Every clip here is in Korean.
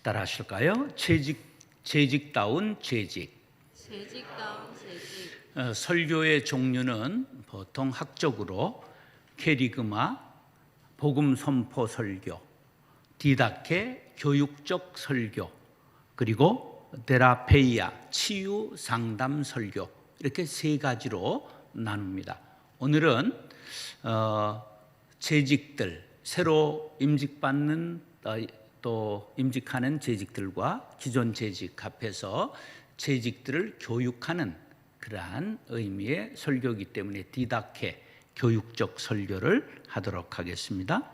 따라 하실까요? 재직다운 재직. 재직다운 재직. 설교의 종류는 보통 학적으로 캐리그마, 복음 선포 설교, 디다케, 교육적 설교, 그리고 데라페이아, 치유 상담 설교, 이렇게 세 가지로 나눕니다. 오늘은 재직들, 새로 임직받는 또 임직하는 재직들과 기존 재직 합해서 재직들을 교육하는 그러한 의미의 설교이기 때문에 디다케, 교육적 설교를 하도록 하겠습니다.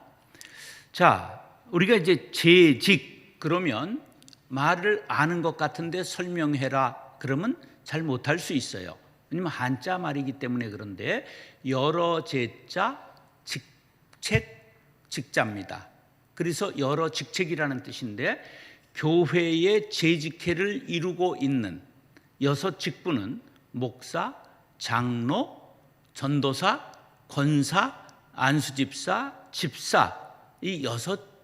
자, 우리가 이제 재직 그러면 말을 아는 것 같은데 설명해라 그러면 잘 못할 수 있어요. 왜냐면 한자 말이기 때문에. 그런데 여러 제자, 직책, 직자입니다. 그래서 여러 직책이라는 뜻인데 교회의 재직회를 이루고 있는 6 직분은 목사, 장로, 전도사, 권사, 안수집사, 집사, 이 6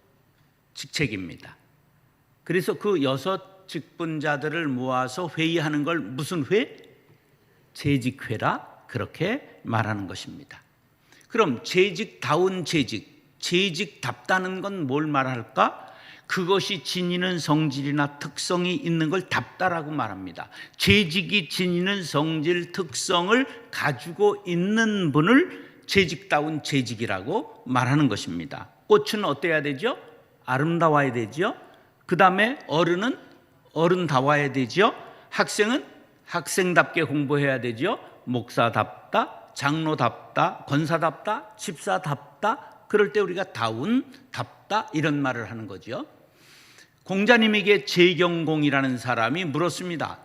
직책입니다. 그래서 그 6 직분자들을 모아서 회의하는 걸 무슨 회? 재직회라 그렇게 말하는 것입니다. 그럼 재직다운 재직, 재직답다는 건 뭘 말할까? 그것이 지니는 성질이나 특성이 있는 걸 답다라고 말합니다. 재직이 지니는 성질, 특성을 가지고 있는 분을 재직다운 재직이라고 말하는 것입니다. 꽃은 어때야 되죠? 아름다워야 되죠. 그 다음에 어른은 어른다워야 되죠. 학생은 학생답게 공부해야 되죠. 목사답다, 장로답다, 권사답다, 집사답다. 그럴 때 우리가 답다 이런 말을 하는 거죠. 공자님에게 재경공이라는 사람이 물었습니다.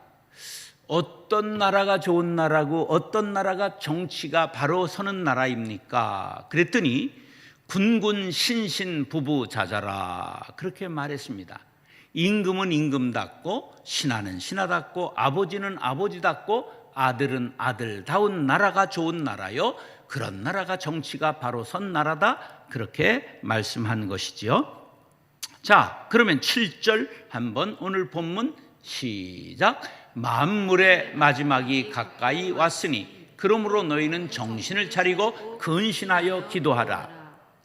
어떤 나라가 좋은 나라고 어떤 나라가 정치가 바로 서는 나라입니까? 그랬더니 군군 신신 부부자자라 그렇게 말했습니다. 임금은 임금답고 신하는 신하답고 아버지는 아버지답고 아들은 아들다운 나라가 좋은 나라요. 그런 나라가 정치가 바로 선 나라다 그렇게 말씀한 것이지요. 자, 그러면 7절 한번 오늘 본문 시작. 만물의 마지막이 가까이 왔으니 그러므로 너희는 정신을 차리고 근신하여 기도하라.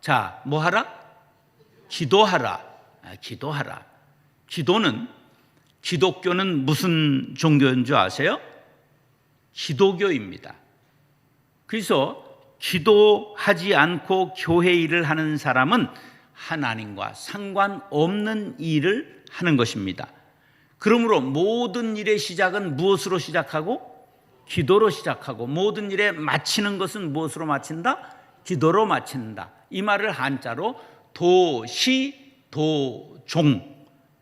자, 뭐 하라? 기도하라. 기도하라. 기독교는 무슨 종교인 줄 아세요? 기도교입니다. 그래서 기도하지 않고 교회 일을 하는 사람은 하나님과 상관없는 일을 하는 것입니다. 그러므로 모든 일의 시작은 무엇으로 시작하고? 기도로 시작하고, 모든 일에 마치는 것은 무엇으로 마친다? 기도로 마친다. 이 말을 한자로 도시도종,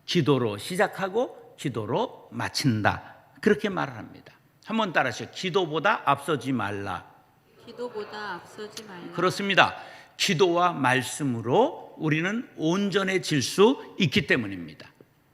기도로 시작하고 기도로 마친다 그렇게 말을 합니다. 한번 따라하시죠. 기도보다 앞서지 말라. 기도보다 앞서지 말라. 그렇습니다. 기도와 말씀으로 우리는 온전해질 수 있기 때문입니다.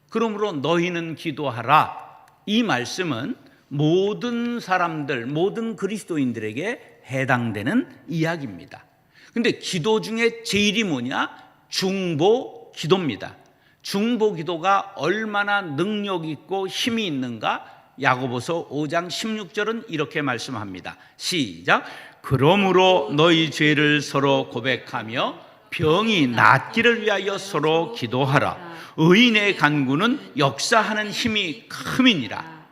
그러므로 너희는 기도하라. 이 말씀은 모든 사람들, 모든 그리스도인들에게 해당되는 이야기입니다. 그런데 기도 중에 제일이 뭐냐? 중보 기도입니다. 중보 기도가 얼마나 능력 있고 힘이 있는가? 야고보서 5장 16절은 이렇게 말씀합니다. 시작. 그러므로 너희 죄를 서로 고백하며 병이 낫기를 위하여 서로 기도하라. 의인의 간구는 역사하는 힘이 큼이니라.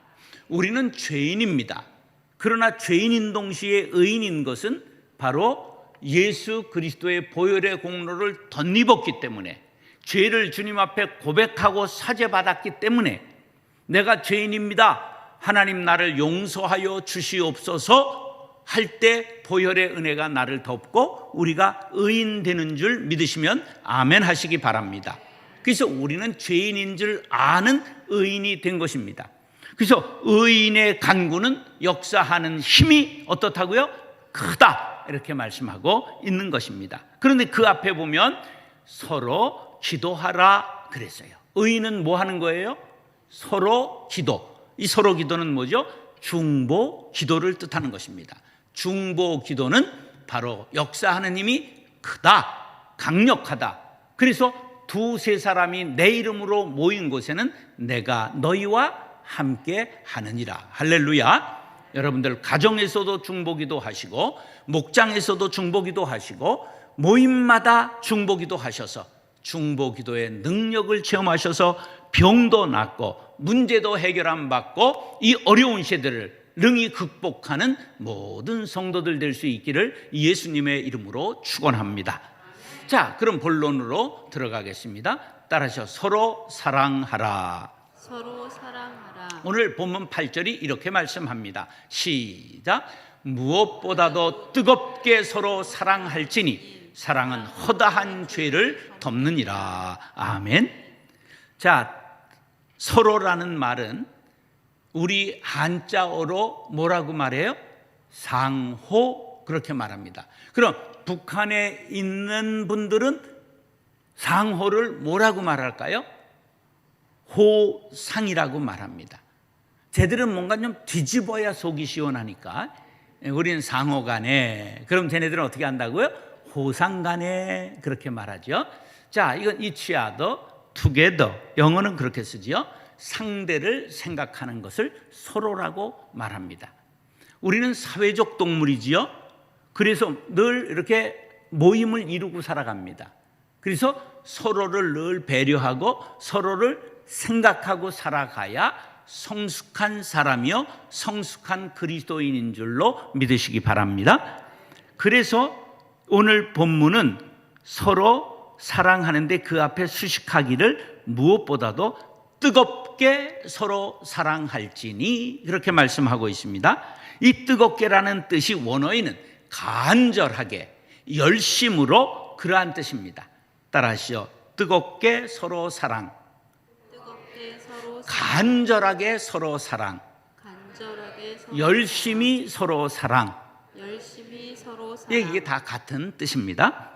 우리는 죄인입니다. 그러나 죄인인 동시에 의인인 것은 바로 예수 그리스도의 보혈의 공로를 덧입었기 때문에, 죄를 주님 앞에 고백하고 사죄받았기 때문에 내가 죄인입니다, 하나님 나를 용서하여 주시옵소서 할 때 보혈의 은혜가 나를 덮고 우리가 의인 되는 줄 믿으시면 아멘 하시기 바랍니다. 그래서 우리는 죄인인 줄 아는 의인이 된 것입니다. 그래서 의인의 간구는 역사하는 힘이 어떻다고요? 크다 이렇게 말씀하고 있는 것입니다. 그런데 그 앞에 보면 서로 기도하라 그랬어요. 의인은 뭐 하는 거예요? 서로 기도. 이 서로 기도는 뭐죠? 중보 기도를 뜻하는 것입니다. 중보 기도는 바로 역사하는 힘이 크다, 강력하다. 그래서 두세 사람이 내 이름으로 모인 곳에는 내가 너희와 함께 하느니라. 할렐루야. 여러분들 가정에서도 중보기도 하시고 목장에서도 중보기도 하시고 모임마다 중보기도 하셔서 중보기도의 능력을 체험하셔서 병도 낫고 문제도 해결함 받고 이 어려운 시대를 능히 극복하는 모든 성도들 될 수 있기를 예수님의 이름으로 축원합니다. 자, 그럼 본론으로 들어가겠습니다. 따라서 서로 사랑하라. 서로 사랑하라. 오늘 본문 8절이 이렇게 말씀합니다. 시작. 무엇보다도 뜨겁게 서로 사랑할지니 사랑은 허다한 죄를 덮느니라. 아멘. 자, 서로라는 말은 우리 한자어로 뭐라고 말해요? 상호, 그렇게 말합니다. 그럼 북한에 있는 분들은 상호를 뭐라고 말할까요? 호상이라고 말합니다. 쟤들은 뭔가 좀 뒤집어야 속이 시원하니까 우리는 상호간에, 그럼 쟤네들은 어떻게 한다고요? 호상간에, 그렇게 말하죠. 자, 이건 each other, together, 영어는 그렇게 쓰죠. 상대를 생각하는 것을 서로라고 말합니다. 우리는 사회적 동물이지요. 그래서 늘 이렇게 모임을 이루고 살아갑니다. 그래서 서로를 늘 배려하고 서로를 생각하고 살아가야 성숙한 사람이요 성숙한 그리스도인인 줄로 믿으시기 바랍니다. 그래서 오늘 본문은 서로 사랑하는데 그 앞에 수식하기를 무엇보다도 뜨겁게 서로 사랑할지니, 그렇게 말씀하고 있습니다. 이 뜨겁게라는 뜻이 원어에는 간절하게, 열심으로, 그러한 뜻입니다. 따라하시죠. 뜨겁게 서로 사랑. 뜨겁게 서로 간절하게 서로 사랑. 간절하게 서로 열심히 서로 사랑. 열심히 서로 사랑. 예, 이게 다 같은 뜻입니다.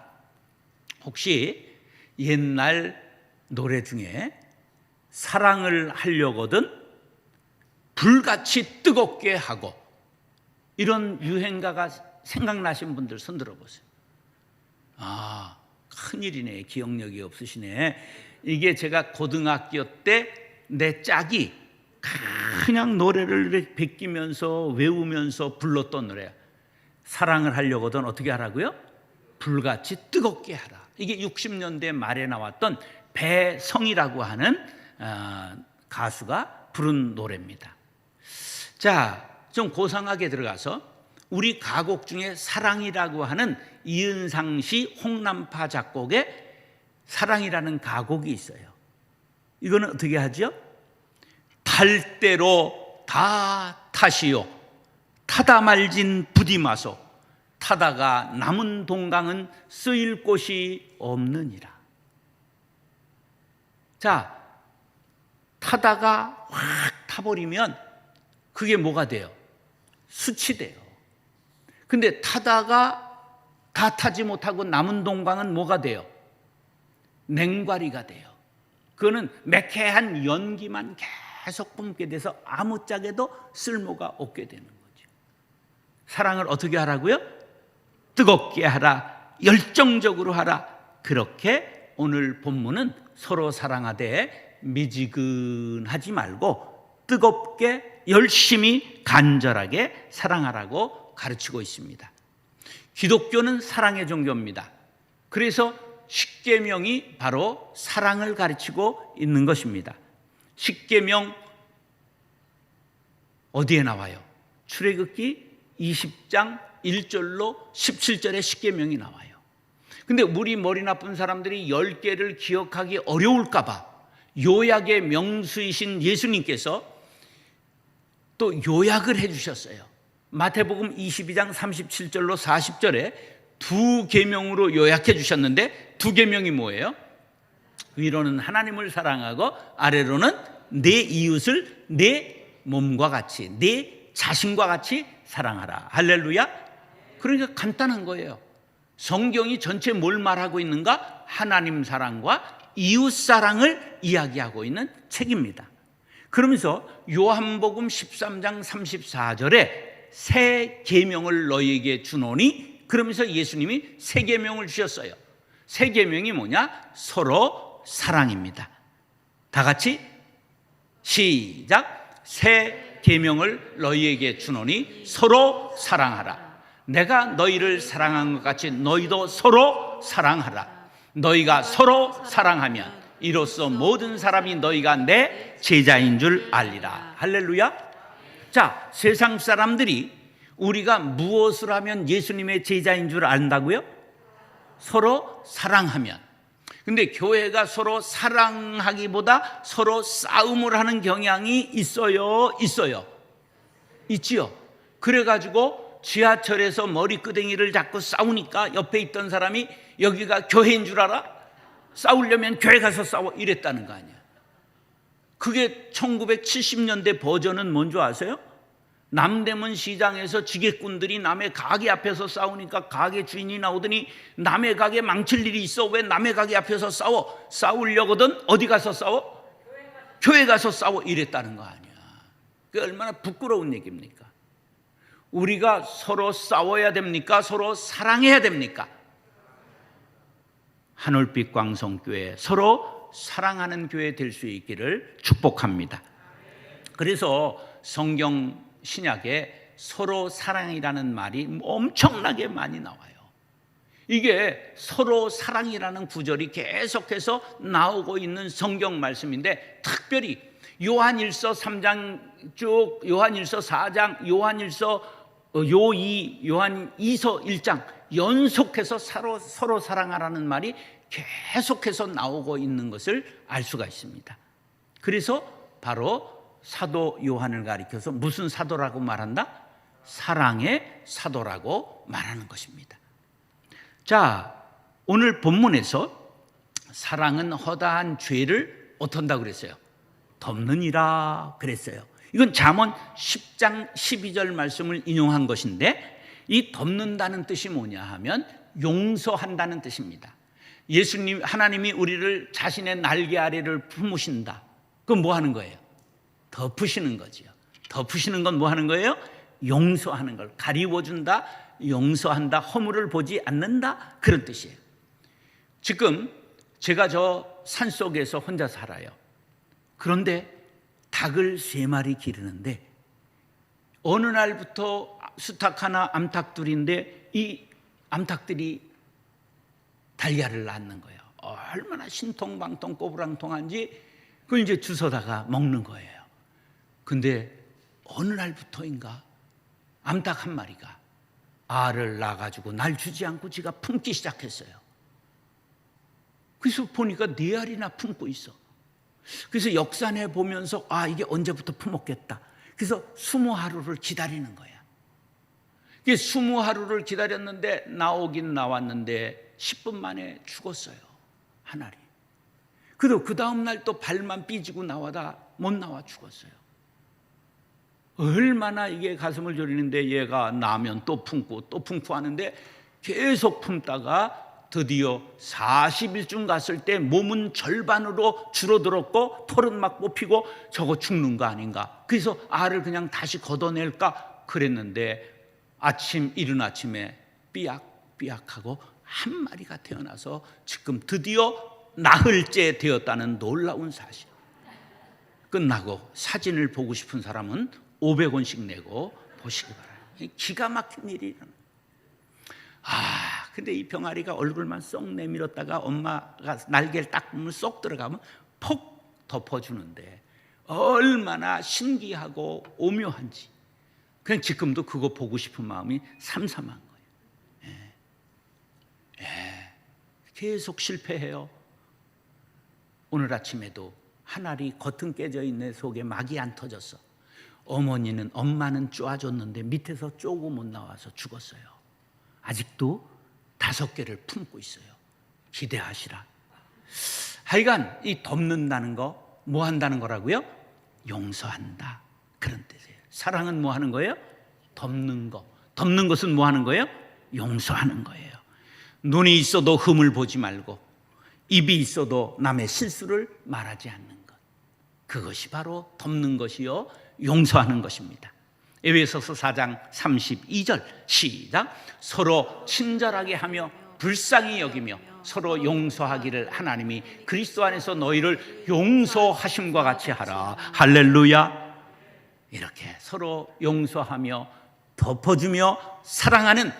혹시 옛날 노래 중에 사랑을 하려거든 불같이 뜨겁게 하고 이런 유행가가 생각나신 분들 손 들어보세요. 아, 큰일이네. 기억력이 없으시네. 이게 제가 고등학교 때 내 짝이 그냥 노래를 베끼면서 외우면서 불렀던 노래야. 사랑을 하려거든 어떻게 하라고요? 불같이 뜨겁게 하라. 이게 60년대 말에 나왔던 배성이라고 하는 가수가 부른 노래입니다. 자, 좀 고상하게 들어가서 우리 가곡 중에 사랑이라고 하는 이은상 씨 홍남파 작곡의 사랑이라는 가곡이 있어요. 이거는 어떻게 하죠? 탈 대로 다 타시오. 타다 말진 부디 마소. 타다가 남은 동강은 쓰일 곳이 없느니라. 자, 타다가 확 타버리면 그게 뭐가 돼요? 수치돼요. 근데 타다가 다 타지 못하고 남은 동강은 뭐가 돼요? 냉과리가 돼요. 그거는 매캐한 연기만 계속 뿜게 돼서 아무짝에도 쓸모가 없게 되는 거죠. 사랑을 어떻게 하라고요? 뜨겁게 하라, 열정적으로 하라. 그렇게 오늘 본문은 서로 사랑하되 미지근하지 말고 뜨겁게 열심히 간절하게 사랑하라고 가르치고 있습니다. 기독교는 사랑의 종교입니다. 그래서 십계명이 바로 사랑을 가르치고 있는 것입니다. 십계명 어디에 나와요? 출애굽기 20장 1절로 17절에 십계명이 나와요. 근데 우리 머리 나쁜 사람들이 10개를 기억하기 어려울까 봐 요약의 명수이신 예수님께서 또 요약을 해 주셨어요. 마태복음 22장 37절로 40절에 두 계명으로 요약해 주셨는데 두 계명이 뭐예요? 위로는 하나님을 사랑하고 아래로는 내 이웃을 내 몸과 같이, 내 자신과 같이 사랑하라. 할렐루야. 그러니까 간단한 거예요. 성경이 전체 뭘 말하고 있는가? 하나님 사랑과 이웃 사랑을 이야기하고 있는 책입니다. 그러면서 요한복음 13장 34절에 새 계명을 너희에게 주노니, 그러면서 예수님이 새 계명을 주셨어요. 새 계명이 뭐냐? 서로 사랑입니다. 다 같이 시작. 새 계명을 너희에게 주노니 서로 사랑하라. 내가 너희를 사랑한 것 같이 너희도 서로 사랑하라. 너희가 서로 사랑하면 이로써 모든 사람이 너희가 내 제자인 줄 알리라. 할렐루야. 자, 세상 사람들이 우리가 무엇을 하면 예수님의 제자인 줄 안다고요? 서로 사랑하면. 근데 교회가 서로 사랑하기보다 서로 싸움을 하는 경향이 있어요? 있지요. 그래가지고 지하철에서 머리끄댕이를 잡고 싸우니까 옆에 있던 사람이 여기가 교회인 줄 알아? 싸우려면 교회 가서 싸워 이랬다는 거 아니야. 그게 1970년대 버전은 뭔지 아세요? 남대문 시장에서 지게꾼들이 남의 가게 앞에서 싸우니까 가게 주인이 나오더니 남의 가게 망칠 일이 있어 왜 남의 가게 앞에서 싸워? 싸우려거든 어디 가서 싸워? 교회 가서 싸워 이랬다는 거 아니야. 그게 얼마나 부끄러운 얘기입니까? 우리가 서로 싸워야 됩니까? 서로 사랑해야 됩니까? 하늘빛 광성교회 서로 사랑하는 교회 될 수 있기를 축복합니다. 그래서 성경 신약에 서로 사랑이라는 말이 엄청나게 많이 나와요. 이게 서로 사랑이라는 구절이 계속해서 나오고 있는 성경 말씀인데 특별히 요한일서 3장 쭉 요한일서 4장 요한2서 1장 연속해서 서로 사랑하라는 말이 계속해서 나오고 있는 것을 알 수가 있습니다. 그래서 바로 사도 요한을 가리켜서 무슨 사도라고 말한다? 사랑의 사도라고 말하는 것입니다. 자, 오늘 본문에서 사랑은 허다한 죄를 어떤다고 그랬어요? 덮느니라 그랬어요. 이건 잠언 10장 12절 말씀을 인용한 것인데 이 덮는다는 뜻이 뭐냐 하면 용서한다는 뜻입니다. 예수님, 하나님이 우리를 자신의 날개 아래를 품으신다. 그건 뭐 하는 거예요? 덮으시는 거지요. 덮으시는 건 뭐 하는 거예요? 용서하는 걸. 가리워준다, 용서한다, 허물을 보지 않는다, 그런 뜻이에요. 지금 제가 저 산속에서 혼자 살아요. 그런데 닭을 3마리 기르는데 어느 날부터 수탉1, 암탉2인데 이 암탉들이 달걀을 낳는 거예요. 얼마나 신통방통 꼬부랑통한지 그걸 이제 주워다가 먹는 거예요. 근데 어느 날부터인가 암탉 1마리가 알을 낳아가지고 날 주지 않고 지가 품기 시작했어요. 그래서 보니까 4알이나 품고 있어. 그래서 역산해 보면서 이게 언제부터 품었겠다. 그래서 20하루를 기다리는 거야. 20하루를 기다렸는데 나오긴 나왔는데 10분 만에 죽었어요. 한 알이. 그래도 그 다음날 또 발만 삐지고 나와다 못 나와 죽었어요. 얼마나 이게 가슴을 졸이는데 얘가 나면 또 품고 하는데 계속 품다가 드디어 40일쯤 갔을 때 몸은 절반으로 줄어들었고 털은 막 뽑히고 저거 죽는 거 아닌가. 그래서 알을 그냥 다시 걷어낼까 그랬는데 이른 아침에 삐약삐약하고 1마리가 태어나서 지금 드디어 나흘째 되었다는 놀라운 사실. 끝나고 사진을 보고 싶은 사람은 500원씩 내고 보시기 바랍니다. 기가 막힌 일이 일어나. 근데 이 병아리가 얼굴만 쏙 내밀었다가 엄마가 날개를 딱 보면 쏙 들어가면 폭 덮어주는데 얼마나 신기하고 오묘한지. 그냥 지금도 그거 보고 싶은 마음이 삼삼한 거예요. 계속 실패해요. 오늘 아침에도 한 알이 겉은 깨져 있네 속에 막이 안 터졌어. 엄마는 쪼아줬는데 밑에서 쪼고 못 나와서 죽었어요. 아직도 5개를 품고 있어요. 기대하시라. 하여간 이 덮는다는 거 뭐 한다는 거라고요? 용서한다, 그런 뜻이에요. 사랑은 뭐 하는 거예요? 덮는 거. 덮는 것은 뭐 하는 거예요? 용서하는 거예요. 눈이 있어도 흠을 보지 말고 입이 있어도 남의 실수를 말하지 않는 것. 그것이 바로 덮는 것이요 용서하는 것입니다. 에베소서 4장 32절 시작. 서로 친절하게 하며 불쌍히 여기며 서로 용서하기를 하나님이 그리스도 안에서 너희를 용서하심과 같이 하라. 할렐루야. 이렇게 서로 용서하며 덮어주며 사랑하는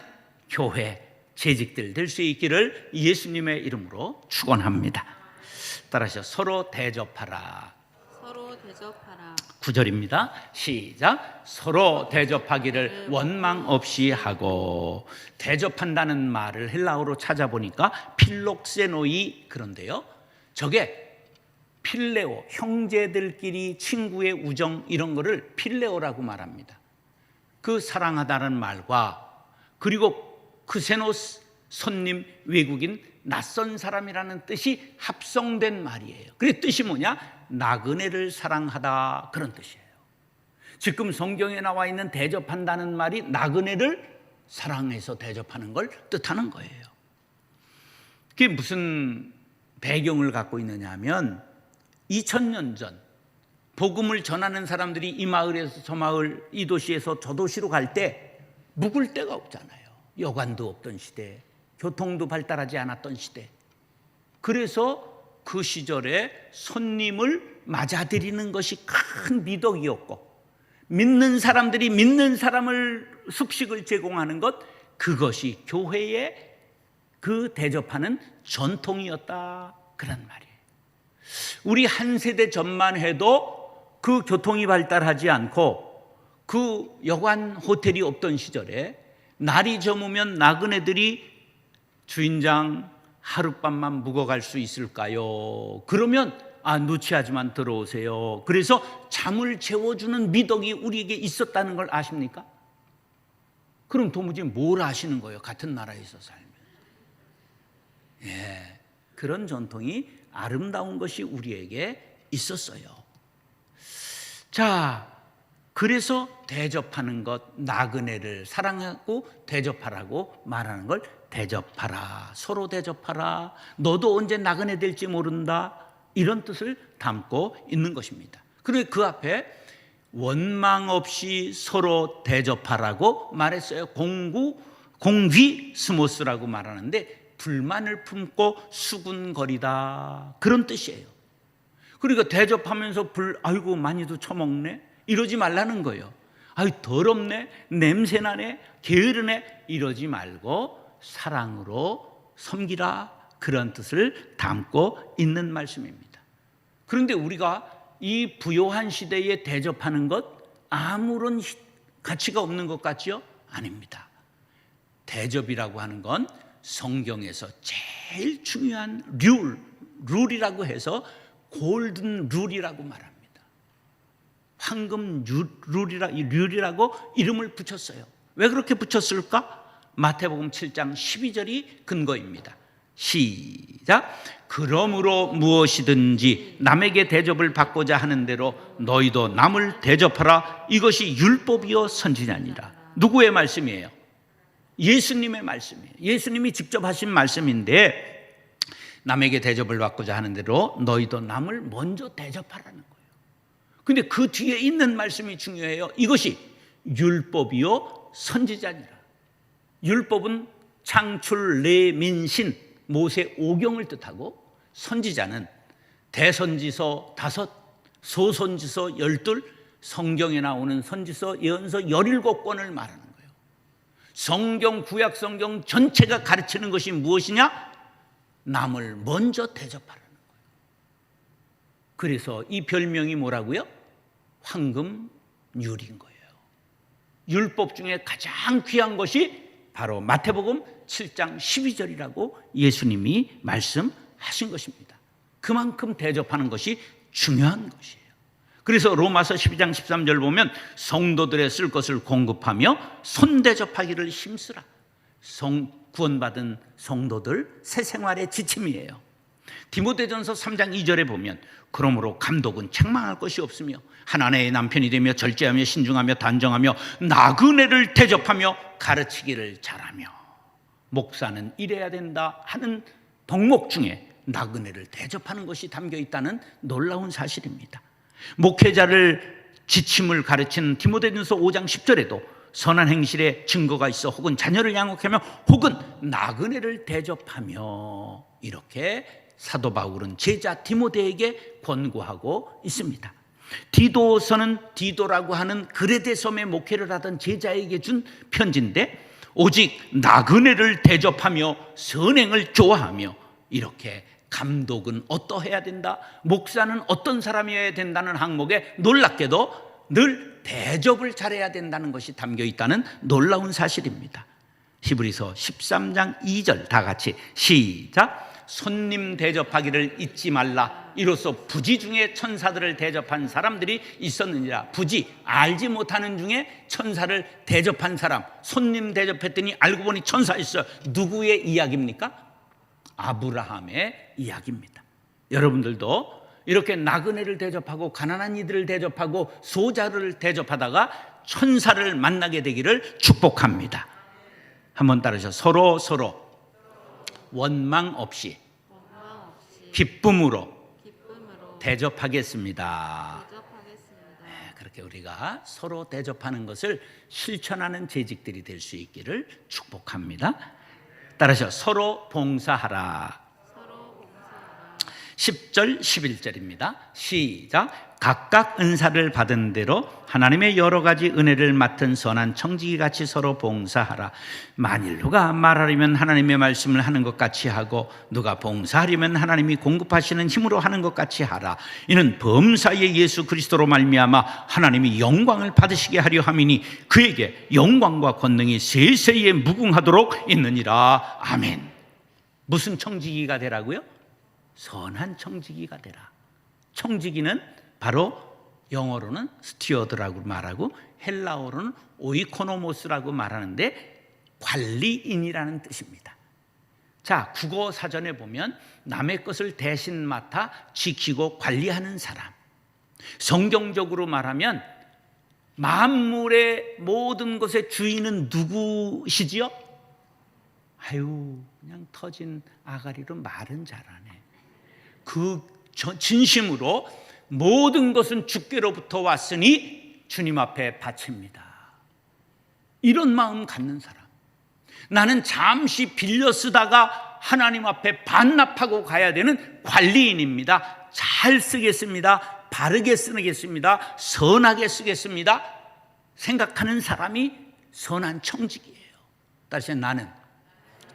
교회 재직들 될 수 있기를 예수님의 이름으로 축원합니다. 따라서 서로 대접하라. 서로 대접하라. 9절입니다. 시작. 서로 대접하기를 원망 없이 하고. 대접한다는 말을 헬라어로 찾아보니까 필록세노이, 그런데요, 저게 필레오, 형제들끼리 친구의 우정, 이런 거를 필레오라고 말합니다. 그 사랑하다는 말과 그리고 크세노스, 손님, 외국인, 낯선 사람이라는 뜻이 합성된 말이에요. 그 뜻이 뭐냐? 나그네를 사랑하다, 그런 뜻이에요. 지금 성경에 나와 있는 대접한다는 말이 나그네를 사랑해서 대접하는 걸 뜻하는 거예요. 그게 무슨 배경을 갖고 있느냐 하면 2000년 전 복음을 전하는 사람들이 이 마을에서 저 마을, 이 도시에서 저 도시로 갈 때 묵을 데가 없잖아요. 여관도 없던 시대, 교통도 발달하지 않았던 시대. 그래서 그 시절에 손님을 맞아들이는 것이 큰 미덕이었고, 믿는 사람들이 믿는 사람을 숙식을 제공하는 것, 그것이 교회의 그 대접하는 전통이었다, 그런 말이에요. 우리 한 세대 전만 해도 그 교통이 발달하지 않고 그 여관 호텔이 없던 시절에 날이 저무면 나그네들이 주인장 하룻밤만 묵어갈 수 있을까요? 그러면 누치하지만 들어오세요. 그래서 잠을 재워주는 미덕이 우리에게 있었다는 걸 아십니까? 그럼 도무지 뭘 아시는 거예요? 같은 나라에서 살면. 예, 그런 전통이 아름다운 것이 우리에게 있었어요. 자, 그래서 대접하는 것, 나그네를 사랑하고 대접하라고 말하는 걸 대접하라, 서로 대접하라, 너도 언제 나그네 될지 모른다, 이런 뜻을 담고 있는 것입니다. 그리고 그 앞에 원망 없이 서로 대접하라고 말했어요. 공귀 스모스라고 말하는데 불만을 품고 수군거리다, 그런 뜻이에요. 그러니까 대접하면서 아이고 많이도 처먹네, 이러지 말라는 거예요. 아이 더럽네, 냄새나네, 게으르네, 이러지 말고 사랑으로 섬기라, 그런 뜻을 담고 있는 말씀입니다. 그런데 우리가 이 부요한 시대에 대접하는 것 아무런 가치가 없는 것 같지요? 아닙니다. 대접이라고 하는 건 성경에서 제일 중요한 룰이라고 해서 골든 룰이라고 말합니다. 황금 룰이라고 이름을 붙였어요. 왜 그렇게 붙였을까? 마태복음 7장 12절이 근거입니다. 시작. 그러므로 무엇이든지 남에게 대접을 받고자 하는 대로 너희도 남을 대접하라. 이것이 율법이요 선지자니라. 누구의 말씀이에요? 예수님의 말씀이에요. 예수님이 직접 하신 말씀인데, 남에게 대접을 받고자 하는 대로 너희도 남을 먼저 대접하라는 거예요. 근데 그 뒤에 있는 말씀이 중요해요. 이것이 율법이요 선지자니라. 율법은 창출, 레민신, 모세 5경을 뜻하고, 선지자는 대선지서 5, 소선지서 12, 성경에 나오는 선지서, 예언서 17권을 말하는 거예요. 성경, 구약 성경 전체가 가르치는 것이 무엇이냐? 남을 먼저 대접하라는 거예요. 그래서 이 별명이 뭐라고요? 황금률인 거예요. 율법 중에 가장 귀한 것이 바로 마태복음 7장 12절이라고 예수님이 말씀하신 것입니다. 그만큼 대접하는 것이 중요한 것이에요. 그래서 로마서 12장 13절 보면 성도들의 쓸 것을 공급하며 손대접하기를 힘쓰라. 구원받은 성도들 새 생활의 지침이에요. 디모데전서 3장 2절에 보면 그러므로 감독은 책망할 것이 없으며 한 아내의 남편이 되며 절제하며 신중하며 단정하며 나그네를 대접하며 가르치기를 잘하며. 목사는 이래야 된다 하는 덕목 중에 나그네를 대접하는 것이 담겨 있다는 놀라운 사실입니다. 목회자를 지침을 가르치는 디모데전서 5장 10절에도 선한 행실에 증거가 있어 혹은 자녀를 양육하며 혹은 나그네를 대접하며, 이렇게 사도 바울은 제자 디모데에게 권고하고 있습니다. 디도서는 디도라고 하는 그레데 섬에 목회를 하던 제자에게 준 편지인데, 오직 나그네를 대접하며 선행을 좋아하며, 이렇게 감독은 어떠해야 된다, 목사는 어떤 사람이어야 된다는 항목에 놀랍게도 늘 대접을 잘해야 된다는 것이 담겨 있다는 놀라운 사실입니다. 히브리서 13장 2절 다 같이 시작. 손님 대접하기를 잊지 말라. 이로써 부지 중에 천사들을 대접한 사람들이 있었느니라. 부지, 알지 못하는 중에 천사를 대접한 사람, 손님 대접했더니 알고 보니 천사였어요. 누구의 이야기입니까? 아브라함의 이야기입니다. 여러분들도 이렇게 나그네를 대접하고 가난한 이들을 대접하고 소자를 대접하다가 천사를 만나게 되기를 축복합니다. 한번 따라서 서로 원망 없이 기쁨으로 대접하겠습니다. 네, 그렇게 우리가 서로 대접하는 것을 실천하는 재직들이 될 수 있기를 축복합니다. 따라서 서로 봉사하라. 10절 11절입니다. 시작. 각각 은사를 받은 대로 하나님의 여러 가지 은혜를 맡은 선한 청지기같이 서로 봉사하라. 만일 누가 말하려면 하나님의 말씀을 하는 것 같이 하고 누가 봉사하려면 하나님이 공급하시는 힘으로 하는 것 같이 하라. 이는 범사의 예수 그리스도로 말미암아 하나님이 영광을 받으시게 하려 함이니 그에게 영광과 권능이 세세에 무궁하도록 있느니라. 아멘. 무슨 청지기가 되라고요? 선한 청지기가 되라. 청지기는 바로 영어로는 스튜어드라고 말하고 헬라어로는 오이코노모스라고 말하는데 관리인이라는 뜻입니다. 자, 국어 사전에 보면 남의 것을 대신 맡아 지키고 관리하는 사람. 성경적으로 말하면 만물의 모든 것의 주인은 누구시지요? 아유, 그냥 터진 아가리로 말은 잘하네. 그 진심으로 모든 것은 주께로부터 왔으니 주님 앞에 바칩니다. 이런 마음 갖는 사람. 나는 잠시 빌려 쓰다가 하나님 앞에 반납하고 가야 되는 관리인입니다. 잘 쓰겠습니다. 바르게 쓰겠습니다. 선하게 쓰겠습니다. 생각하는 사람이 선한 청지기예요. 다시 나는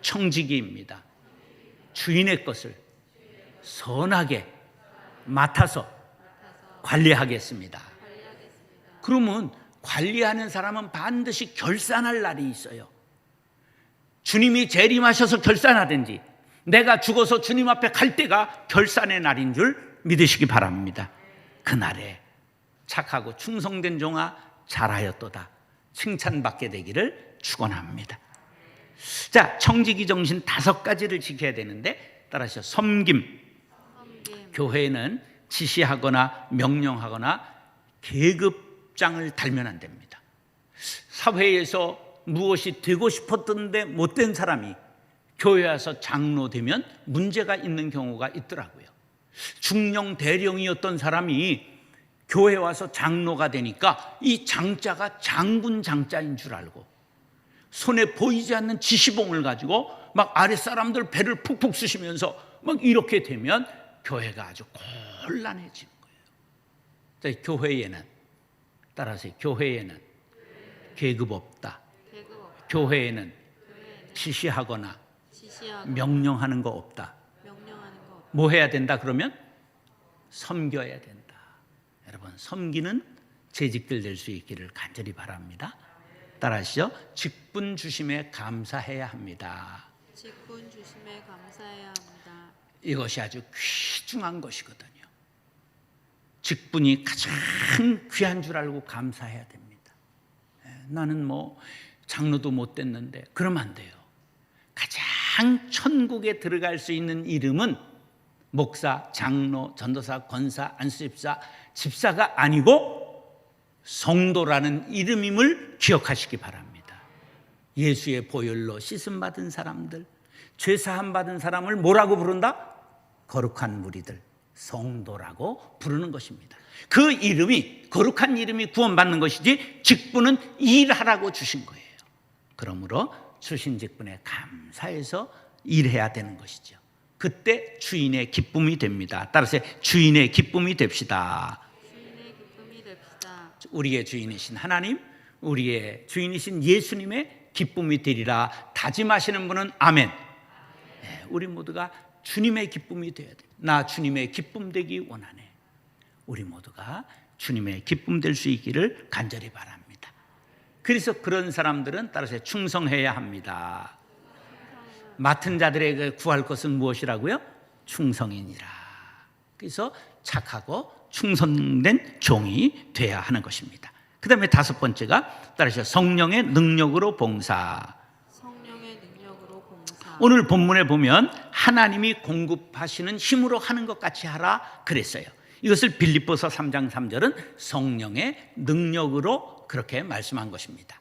청지기입니다. 주인의 것을 선하게 맡아서 관리하겠습니다. 그러면 관리하는 사람은 반드시 결산할 날이 있어요. 주님이 재림하셔서 결산하든지 내가 죽어서 주님 앞에 갈 때가 결산의 날인 줄 믿으시기 바랍니다. 그날에 착하고 충성된 종아 잘하였도다 칭찬받게 되기를 축원합니다. 자, 청지기 정신 5가지를 지켜야 되는데 따라서 섬김. 교회에는 지시하거나 명령하거나 계급장을 달면 안 됩니다. 사회에서 무엇이 되고 싶었던데 못된 사람이 교회 와서 장로 되면 문제가 있는 경우가 있더라고요. 중령 대령이었던 사람이 교회 와서 장로가 되니까 이 장자가 장군 장자인 줄 알고 손에 보이지 않는 지시봉을 가지고 막 아랫사람들 배를 푹푹 쑤시면서 막 이렇게 되면 교회가 아주 곤란해지는 거예요. 교회에는 따라서 교회에는 계급 없다. 교회에는 지시하거나 명령하는 거 없다. 뭐 해야 된다 그러면? 섬겨야 된다. 여러분, 섬기는 재직들 될 수 있기를 간절히 바랍니다. 따라하시죠. 직분 주심에 감사해야 합니다. 직분 주심에 감사해야 합니다. 이것이 아주 귀중한 것이거든요. 직분이 가장 귀한 줄 알고 감사해야 됩니다. 나는 뭐 장로도 못 됐는데 그러면 안 돼요. 가장 천국에 들어갈 수 있는 이름은 목사, 장로, 전도사, 권사, 안수집사, 집사가 아니고 성도라는 이름임을 기억하시기 바랍니다. 예수의 보혈로 씻음받은 사람들, 죄사함 받은 사람을 뭐라고 부른다? 거룩한 무리들. 성도라고 부르는 것입니다. 그 이름이, 거룩한 이름이 구원받는 것이지 직분은 일하라고 주신 거예요. 그러므로 주신 직분에 감사해서 일해야 되는 것이죠. 그때 주인의 기쁨이 됩니다. 따라서 주인의 기쁨이 됩시다. 주인의 기쁨이 됩시다. 우리의 주인이신 하나님, 우리의 주인이신 예수님의 기쁨이 되리라 다짐하시는 분은 아멘. 네, 우리 모두가 주님의 기쁨이 되어야 돼. 나 주님의 기쁨 되기 원하네. 우리 모두가 주님의 기쁨 될 수 있기를 간절히 바랍니다. 그래서 그런 사람들은 따라서 충성해야 합니다. 맡은 자들에게 구할 것은 무엇이라고요? 충성이니라. 그래서 착하고 충성된 종이 돼야 하는 것입니다. 그 다음에 다섯 번째가 따라서 성령의 능력으로 봉사. 성령의 능력으로 봉사. 오늘 본문에 보면 하나님이 공급하시는 힘으로 하는 것 같이 하라 그랬어요. 이것을 빌립보서 3장 3절은 성령의 능력으로 그렇게 말씀한 것입니다.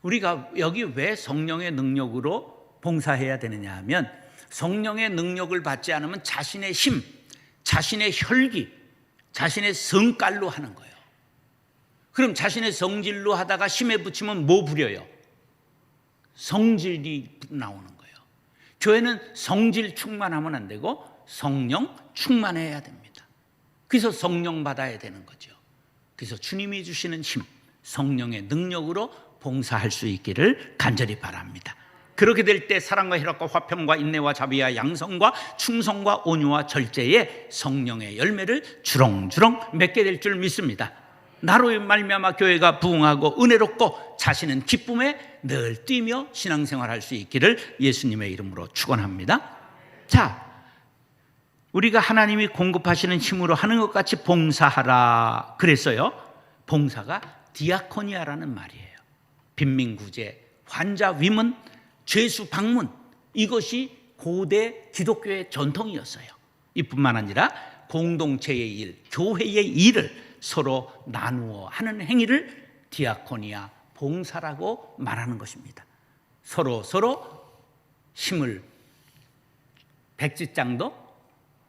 우리가 여기 왜 성령의 능력으로 봉사해야 되느냐 하면 성령의 능력을 받지 않으면 자신의 힘, 자신의 혈기, 자신의 성깔로 하는 거예요. 그럼 자신의 성질로 하다가 힘에 붙이면 뭐 부려요? 성질이 나오는 거예요. 교회는 성질 충만하면 안 되고 성령 충만해야 됩니다. 그래서 성령 받아야 되는 거죠. 그래서 주님이 주시는 힘, 성령의 능력으로 봉사할 수 있기를 간절히 바랍니다. 그렇게 될 때 사랑과 희락과 화평과 인내와 자비와 양성과 충성과 온유와 절제의 성령의 열매를 주렁주렁 맺게 될 줄 믿습니다. 나로 말미암아 교회가 부흥하고 은혜롭고 자신은 기쁨에 늘 뛰며 신앙생활할 수 있기를 예수님의 이름으로 축원합니다. 자, 우리가 하나님이 공급하시는 힘으로 하는 것 같이 봉사하라 그랬어요. 봉사가 디아코니아라는 말이에요. 빈민구제, 환자 위문, 죄수 방문, 이것이 고대 기독교의 전통이었어요. 이뿐만 아니라 공동체의 일, 교회의 일을 서로 나누어 하는 행위를 디아코니아, 봉사라고 말하는 것입니다. 서로 힘을, 백지장도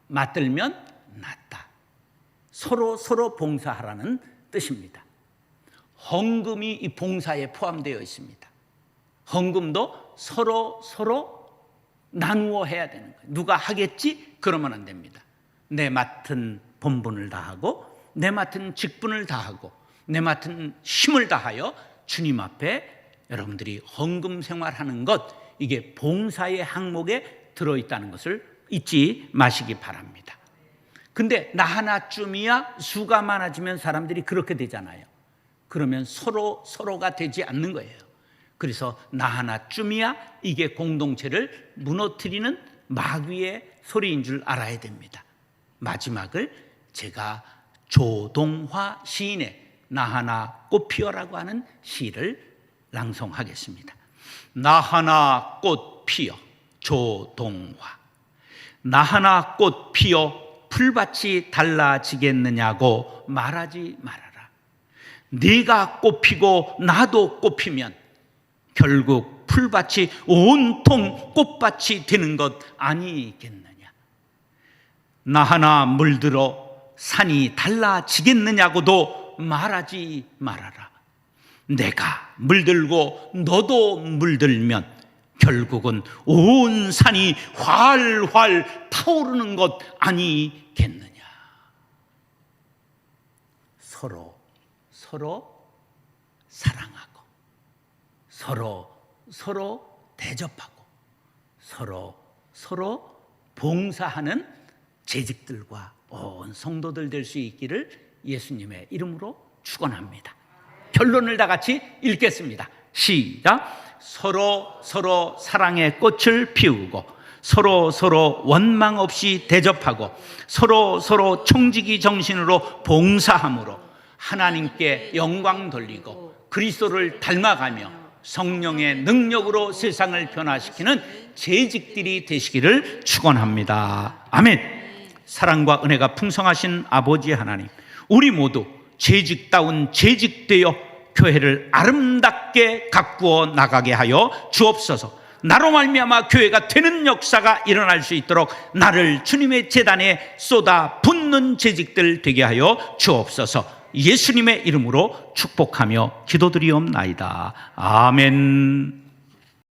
맞들면 낫다. 서로 봉사하라는 뜻입니다. 헌금이 이 봉사에 포함되어 있습니다. 헌금도 서로 나누어 해야 되는 거예요. 누가 하겠지? 그러면 안 됩니다. 내 맡은 본분을 다하고 내 맡은 직분을 다하고 내 맡은 힘을 다하여 주님 앞에 여러분들이 헌금 생활하는 것, 이게 봉사의 항목에 들어있다는 것을 잊지 마시기 바랍니다. 근데 나 하나쯤이야 수가 많아지면 사람들이 그렇게 되잖아요. 그러면 서로가 되지 않는 거예요. 그래서 나 하나쯤이야 이게 공동체를 무너뜨리는 마귀의 소리인 줄 알아야 됩니다. 마지막을 제가 조동화 시인의 나 하나 꽃 피어라고 하는 시를 낭송하겠습니다. 나 하나 꽃 피어 조동화. 나 하나 꽃 피어 풀밭이 달라지겠느냐고 말하지 말아라. 네가 꽃피고 나도 꽃피면 결국 풀밭이 온통 꽃밭이 되는 것 아니겠느냐. 나 하나 물들어 산이 달라지겠느냐고도 말하지 말아라. 내가 물들고 너도 물들면 결국은 온 산이 활활 타오르는 것 아니겠느냐. 서로 사랑하고 서로 대접하고 서로 봉사하는 재직들과 온 성도들 될 수 있기를 예수님의 이름으로 축원합니다. 결론을 다 같이 읽겠습니다. 시작. 서로 사랑의 꽃을 피우고 서로 원망 없이 대접하고 서로 청지기 정신으로 봉사함으로 하나님께 영광 돌리고 그리스도를 닮아가며 성령의 능력으로 세상을 변화시키는 재직들이 되시기를 축원합니다. 아멘. 사랑과 은혜가 풍성하신 아버지 하나님, 우리 모두 재직다운 재직되어 교회를 아름답게 가꾸어 나가게 하여 주옵소서. 나로 말미암아 교회가 되는 역사가 일어날 수 있도록 나를 주님의 제단에 쏟아 붓는 없는 재직들 되게 하여 주옵소서. 예수님의 이름으로 축복하며 기도드리옵나이다. 아멘.